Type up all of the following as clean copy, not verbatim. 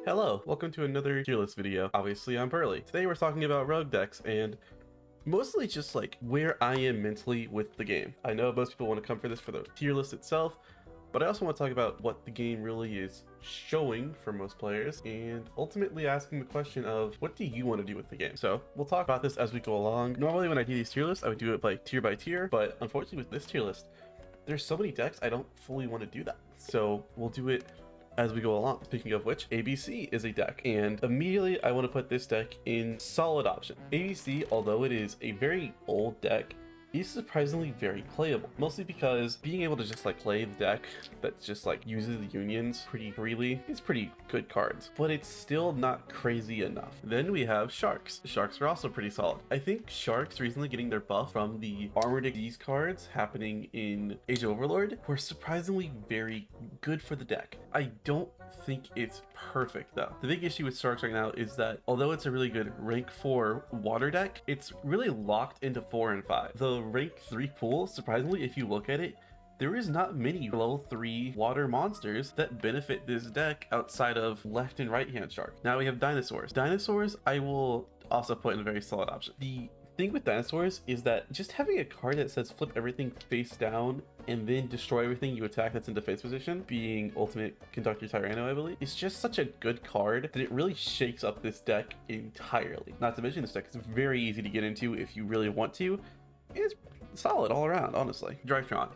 Hello, welcome to another tier list video. Obviously, I'm Pearly. Today we're talking about rogue decks and mostly just like where I am mentally with the game. I know most people want to come for this for the tier list itself, but I also want to talk about what the game really is showing for most players and ultimately asking the question of what do you want to do with the game? So we'll talk about this as we go along. Normally when I do these tier lists, I would do it by tier, but unfortunately with this tier list, there's so many decks I don't fully want to do that. So we'll do it as we go along. Speaking of which, ABC is a deck, and immediately I want to put this deck in solid option. ABC, although it is a very old deck, is surprisingly very playable, mostly because being able to just like play the deck that just like uses the unions pretty freely is pretty good cards, but it's still not crazy enough. Then we have Sharks. The Sharks are also pretty solid. I think Sharks recently getting their buff from the Armored Xyz cards happening in Age of Overlord were surprisingly very good for the deck. I don't think it's perfect though. The big issue with Sharks right now is that although it's a really good rank 4 water deck, it's really locked into 4 and 5. The rank 3 pool, surprisingly, if you look at it, there is not many level 3 water monsters that benefit this deck outside of left and right hand shark. Now we have dinosaurs. Dinosaurs I will also put in a very solid option. The thing with dinosaurs is that just having a card that says flip everything face down and then destroy everything you attack that's in defense position, being Ultimate Conductor Tyranno, I believe, is just such a good card that it really shakes up this deck entirely. Not to mention this deck is very easy to get into if you really want to. It's solid all around, honestly. Drytron.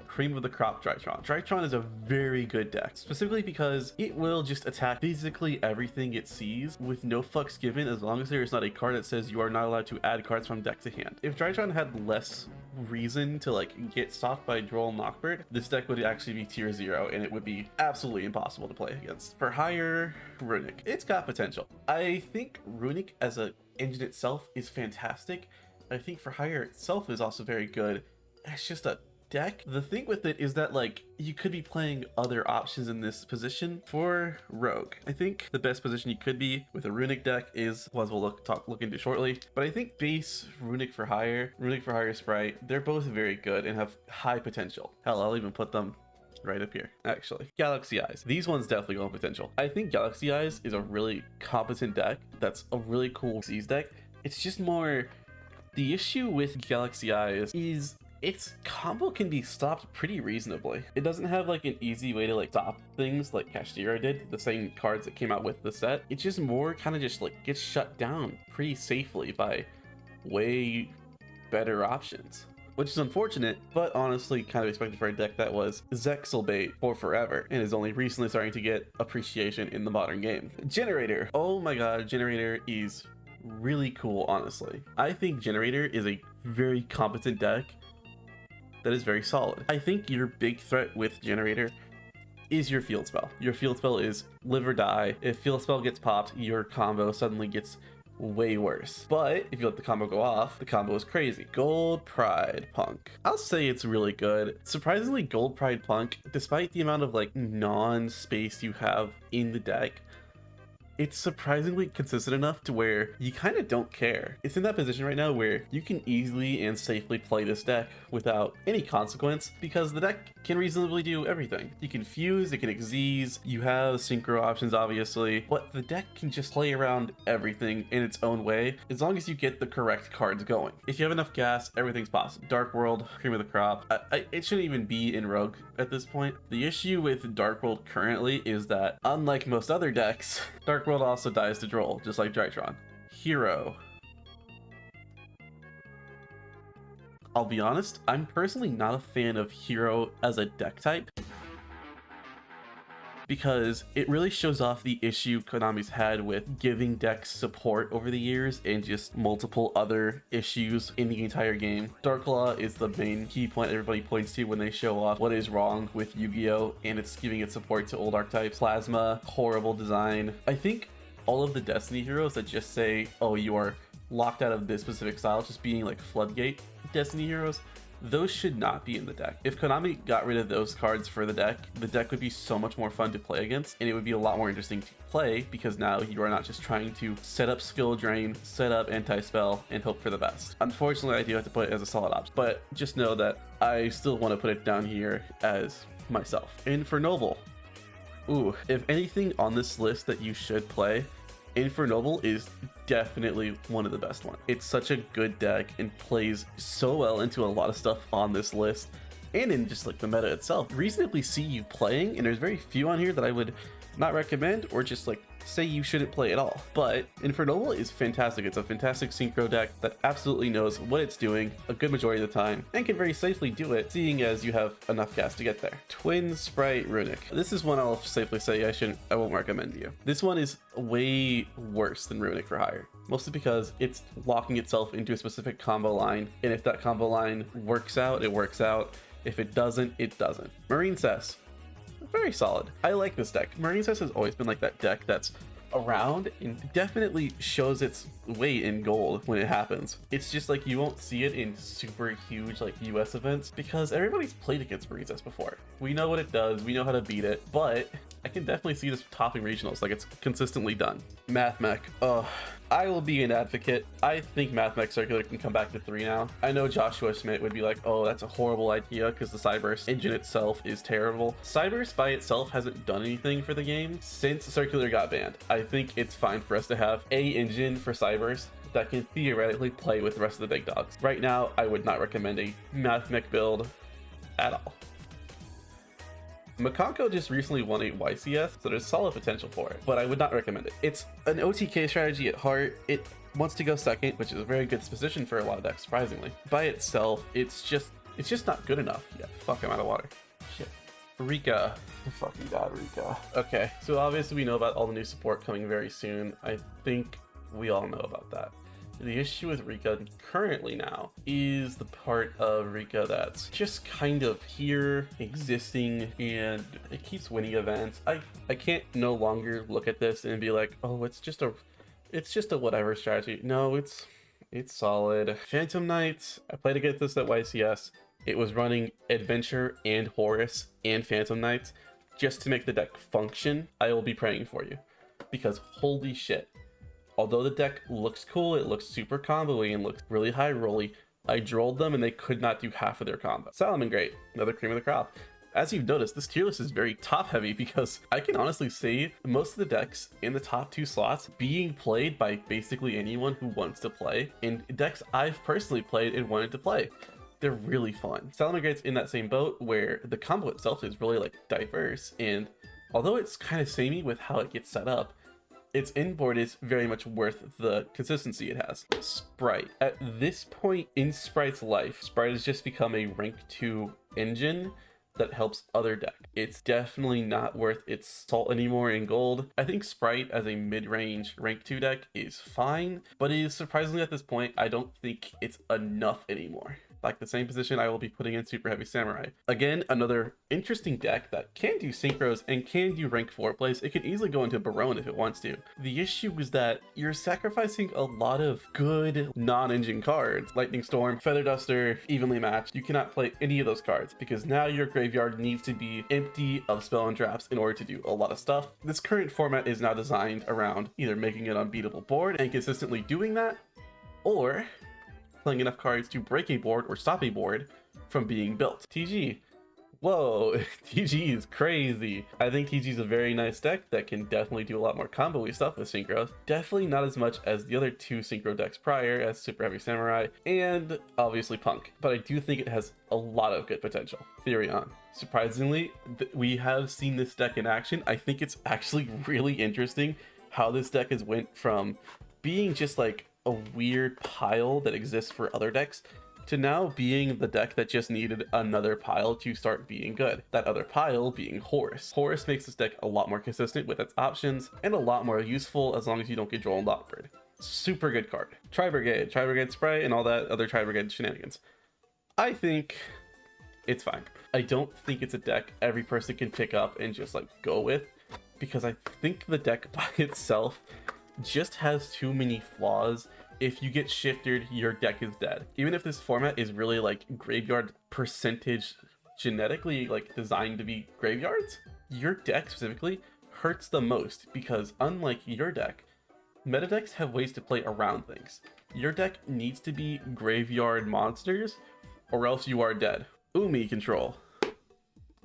Cream of the crop Drytron. Drytron is a very good deck, specifically because it will just attack basically everything it sees with no fucks given, as long as there is not a card that says you are not allowed to add cards from deck to hand. If Drytron had less reason to like get stopped by Droll and Knockbird, this deck would actually be tier 0 and it would be absolutely impossible to play against. For higher, Runick. It's got potential. I think Runick as an engine itself is fantastic. I think for higher itself is also very good. It's just a deck. The thing with it is that like you could be playing other options in this position. For rogue, I think the best position you could be with a Runick deck is ones we'll look into shortly, but I think base Runick for higher Sprite, they're both very good and have high potential. Hell, I'll even put them right up here. Actually, Galaxy Eyes, these ones definitely go on potential. I think Galaxy Eyes is a really competent deck. That's a really cool Z's deck. It's just more, the issue with Galaxy Eyes is its combo can be stopped pretty reasonably. It doesn't have like an easy way to like stop things like Kashtira did, the same cards that came out with the set. It's just more kind of just like gets shut down pretty safely by way better options, which is unfortunate, but honestly kind of expected for a deck that was Zexalbait for forever and is only recently starting to get appreciation in the modern game. Generator. Oh my god, Generator is really cool, honestly. I think Generator is a very competent deck that is very solid. I think your big threat with Generator is your field spell. Your field spell is live or die. If field spell gets popped, your combo suddenly gets way worse. But if you let the combo go off, the combo is crazy. Gold Pride Punk. I'll say it's really good. Surprisingly, Gold Pride Punk, despite the amount of like non-space you have in the deck, it's surprisingly consistent enough to where you kind of don't care. It's in that position right now where you can easily and safely play this deck without any consequence because the deck can reasonably do everything. You can fuse, it can Xyz, you have synchro options obviously, but the deck can just play around everything in its own way as long as you get the correct cards going. If you have enough gas, everything's possible. Dark World, cream of the crop. It shouldn't even be in Rogue at this point. The issue with Dark World currently is that unlike most other decks, Dark World also dies to Droll, just like Drytron. Hero. I'll be honest, I'm personally not a fan of Hero as a deck type because it really shows off the issue Konami's had with giving decks support over the years and just multiple other issues in the entire game. Dark Law is the main key point everybody points to when they show off what is wrong with Yu-Gi-Oh! And it's giving it support to old archetypes. Plasma, horrible design. I think all of the Destiny heroes that just say, oh, you are locked out of this specific style, just being like Floodgate Destiny heroes, those should not be in the deck. If Konami got rid of those cards for the deck would be so much more fun to play against, and it would be a lot more interesting to play because now you are not just trying to set up skill drain, set up anti-spell, and hope for the best. Unfortunately, I do have to put it as a solid option, but just know that I still want to put it down here as myself. Infernoble. Ooh, if anything on this list that you should play, Infernoble is definitely one of the best ones. It's such a good deck and plays so well into a lot of stuff on this list and in just like the meta itself. Reasonably see you playing, and there's very few on here that I would not recommend or just like say you shouldn't play at all. But Infernoble is fantastic. It's a fantastic synchro deck that absolutely knows what it's doing a good majority of the time and can very safely do it, seeing as you have enough gas to get there. Twin Sprite Runick. This is one I'll safely say I won't recommend to you. This one is way worse than Runick for hire, mostly because it's locking itself into a specific combo line, and if that combo line works out, it works out. If it doesn't, it doesn't. Marincess. Very solid. I like this deck. Marincess has always been like that deck that's around and definitely shows its weight in gold when it happens. It's just like you won't see it in super huge like US events because everybody's played against Marincess before. We know what it does, we know how to beat it, but I can definitely see this topping regionals, like it's consistently done. Mathmech. Oh, I will be an advocate. I think Mathmech Circular can come back to 3 now. I know Joshua Schmidt would be like, oh, that's a horrible idea because the Cyberse engine itself is terrible. Cyberse by itself hasn't done anything for the game since Circular got banned. I think it's fine for us to have a engine for Cyberse that can theoretically play with the rest of the big dogs. Right now, I would not recommend a Mathmech build at all. Mikanko just recently won a YCS, so there's solid potential for it, but I would not recommend it. It's an OTK strategy at heart. It wants to go second, which is a very good position for a lot of decks, surprisingly. By itself, it's just not good enough. Yeah, fuck, I'm out of water. Shit. Rika. Oh, fucking god, Rika. Okay, so obviously we know about all the new support coming very soon. I think we all know about that. The issue with Rika currently now is the part of Rika that's just kind of here, existing, and it keeps winning events. I can't no longer look at this and be like, oh, it's just a whatever strategy. No, it's solid. Phantom Knights, I played against this at YCS. It was running Adventure and Horus and Phantom Knights just to make the deck function. I will be praying for you because holy shit. Although the deck looks cool, it looks super combo-y and looks really high rolly, I drolled them and they could not do half of their combo. Salamangreat, another cream of the crop. As you've noticed, this tier list is very top heavy because I can honestly see most of the decks in the top 2 slots being played by basically anyone who wants to play, and decks I've personally played and wanted to play. They're really fun. Salamangreat's in that same boat where the combo itself is really like diverse, and although it's kind of samey with how it gets set up, its inboard is very much worth the consistency it has. Sprite. At this point in Sprite's life, Sprite has just become a rank 2 engine that helps other decks. It's definitely not worth its salt anymore in gold. I think Sprite as a mid-range rank 2 deck is fine, but it is surprisingly at this point, I don't think it's enough anymore. Like the same position I will be putting in Superheavy Samurai. Again, another interesting deck that can do synchros and can do rank 4 plays. It could easily go into Barone if it wants to. The issue is that you're sacrificing a lot of good non-engine cards. Lightning Storm, Feather Duster, evenly matched. You cannot play any of those cards because now your graveyard needs to be empty of spell and traps in order to do a lot of stuff. This current format is now designed around either making an unbeatable board and consistently doing that, or playing enough cards to break a board or stop a board from being built. TG. Whoa, TG is crazy. I think TG is a very nice deck that can definitely do a lot more combo-y stuff with synchros. Definitely not as much as the other 2 synchro decks prior, as Superheavy Samurai and obviously Punk, but I do think it has a lot of good potential. Therion. Surprisingly, we have seen this deck in action. I think it's actually really interesting how this deck has went from being just like a weird pile that exists for other decks to now being the deck that just needed another pile to start being good. That other pile being Horus. Horus makes this deck a lot more consistent with its options and a lot more useful as long as you don't get Droll and Lockbird. Super good card. Tribrigade Sprite and all that other Tribrigade shenanigans. I think it's fine. I don't think it's a deck every person can pick up and just like go with, because I think the deck by itself just has too many flaws. If you get shifted, your deck is dead. Even if this format is really like graveyard percentage genetically like designed to be graveyards, your deck specifically hurts the most because unlike your deck, meta decks have ways to play around things. Your deck needs to be graveyard monsters or else you are dead. Umi control.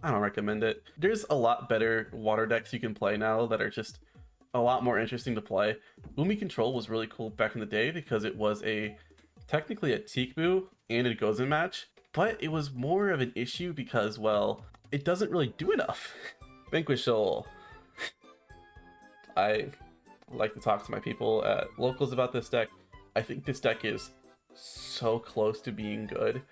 I don't recommend it. There's a lot better water decks you can play now that are just a lot more interesting to play. Umi Control was really cool back in the day because it was technically a Teekboo and a Gozen match, but it was more of an issue because, well, it doesn't really do enough. Vanquish Soul. I like to talk to my people at locals about this deck. I think this deck is so close to being good.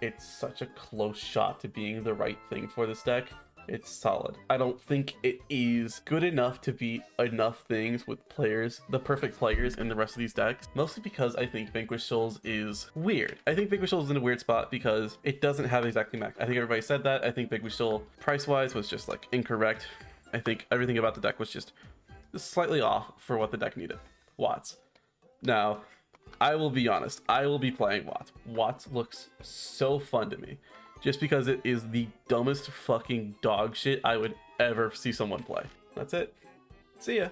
It's such a close shot to being the right thing for this deck. It's solid. I don't think it is good enough to beat enough things with players, the perfect players in the rest of these decks, mostly because I think Vanquish Souls is weird. I think Vanquish Souls is in a weird spot because it doesn't have exactly max. I think everybody said that. I think Vanquish Soul price-wise was just like incorrect. I think everything about the deck was just slightly off for what the deck needed. Watts. Now, I will be honest, I will be playing Watts. Watts looks so fun to me, just because it is the dumbest fucking dog shit I would ever see someone play. That's it. See ya.